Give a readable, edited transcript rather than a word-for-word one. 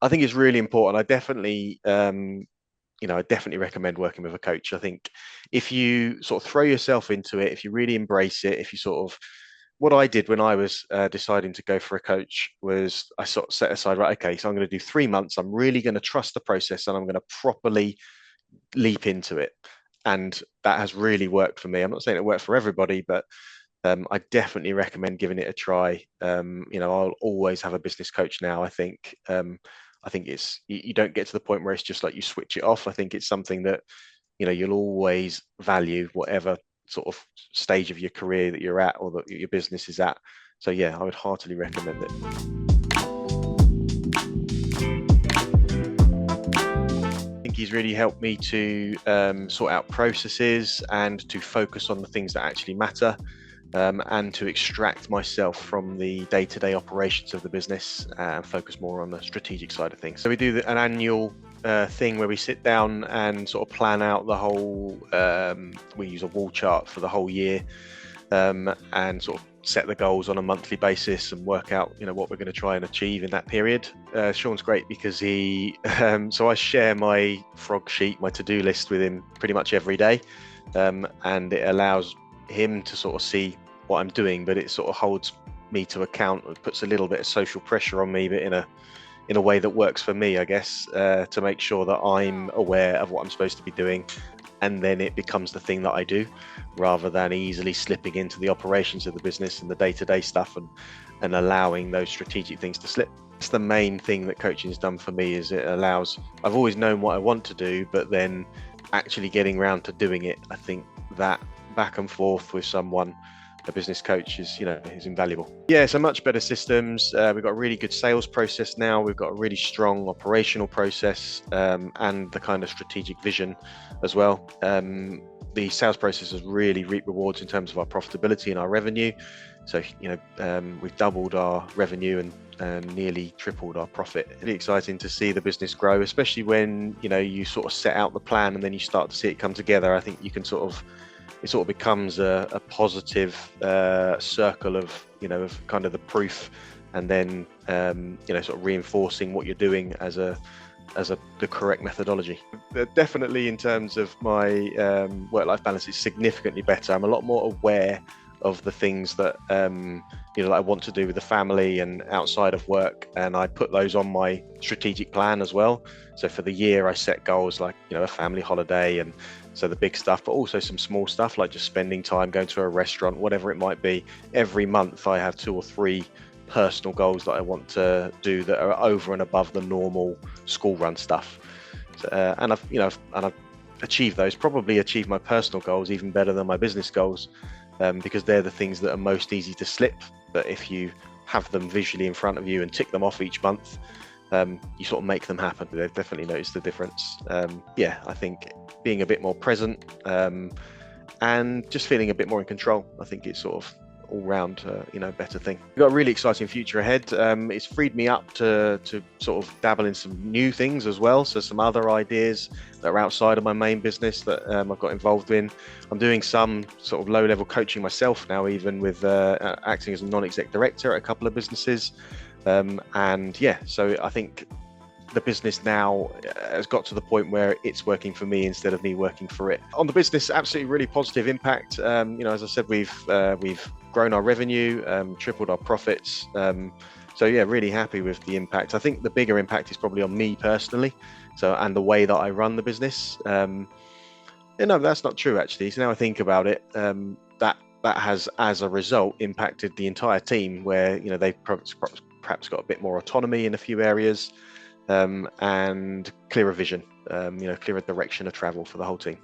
I think it's really important. I definitely, I definitely recommend working with a coach. I think if you sort of throw yourself into it, if you really embrace it, if you sort of, what I did when I was deciding to go for a coach was I sort of set aside, right, okay, so I'm going to do 3 months. I'm really going to trust the process and I'm going to properly leap into it. And that has really worked for me. I'm not saying it worked for everybody, but I definitely recommend giving it a try. I'll always have a business coach now. I think you don't get to the point where it's just like you switch it off. I think it's something that you'll always value, whatever sort of stage of your career that you're at or that your business is at. So yeah, I would heartily recommend it. I think he's really helped me to sort out processes and to focus on the things that actually matter. And to extract myself from the day-to-day operations of the business and focus more on the strategic side of things. So we do an annual thing where we sit down and sort of plan out the whole, we use a wall chart for the whole year, and sort of set the goals on a monthly basis and work out, what we're going to try and achieve in that period. Sean's great because so I share my frog sheet, my to-do list with him pretty much every day, and it allows him to sort of see what I'm doing, but it sort of holds me to account. It puts a little bit of social pressure on me, but in a way that works for me, I guess, to make sure that I'm aware of what I'm supposed to be doing, and then it becomes the thing that I do, rather than easily slipping into the operations of the business and the day-to-day stuff and allowing those strategic things to slip. That's the main thing that coaching has done for me, is it allows, I've always known what I want to do, but then actually getting around to doing it, I think that back and forth with someone, a business coach, is invaluable. Yeah, so much better systems. We've got a really good sales process now. We've got a really strong operational process, and the kind of strategic vision as well. The sales process has really reaped rewards in terms of our profitability and our revenue. So, we've doubled our revenue and nearly tripled our profit. Really exciting to see the business grow, especially when, you sort of set out the plan and then you start to see it come together. I think you can it sort of becomes a positive circle of, of kind of the proof, and then, sort of reinforcing what you're doing as the correct methodology. Definitely in terms of my work-life balance, is significantly better. I'm a lot more aware of the things that that I want to do with the family and outside of work, and I put those on my strategic plan as well. So for the year, I set goals like a family holiday, and so the big stuff, but also some small stuff like just spending time going to a restaurant, whatever it might be. Every month, I have 2 or 3 personal goals that I want to do that are over and above the normal school run stuff. So, and I've achieved those. Probably achieved my personal goals even better than my business goals, because they're the things that are most easy to slip. But if you have them visually in front of you and tick them off each month, you sort of make them happen. They've definitely noticed the difference. I think being a bit more present, and just feeling a bit more in control, I think it's sort of all round, better thing. We've got a really exciting future ahead. It's freed me up to sort of dabble in some new things as well. So some other ideas that are outside of my main business that I've got involved in. I'm doing some sort of low-level coaching myself now, even with acting as a non-exec director at a couple of businesses. So I think the business now has got to the point where it's working for me instead of me working for it. On the business, absolutely really positive impact. As I said, we've grown our revenue, tripled our profits. Really happy with the impact. I think the bigger impact is probably on me personally. And the way that I run the business. That's not true actually. So now I think about it, that has, as a result, impacted the entire team, where they've perhaps got a bit more autonomy in a few areas, and clearer vision, clearer direction of travel for the whole team.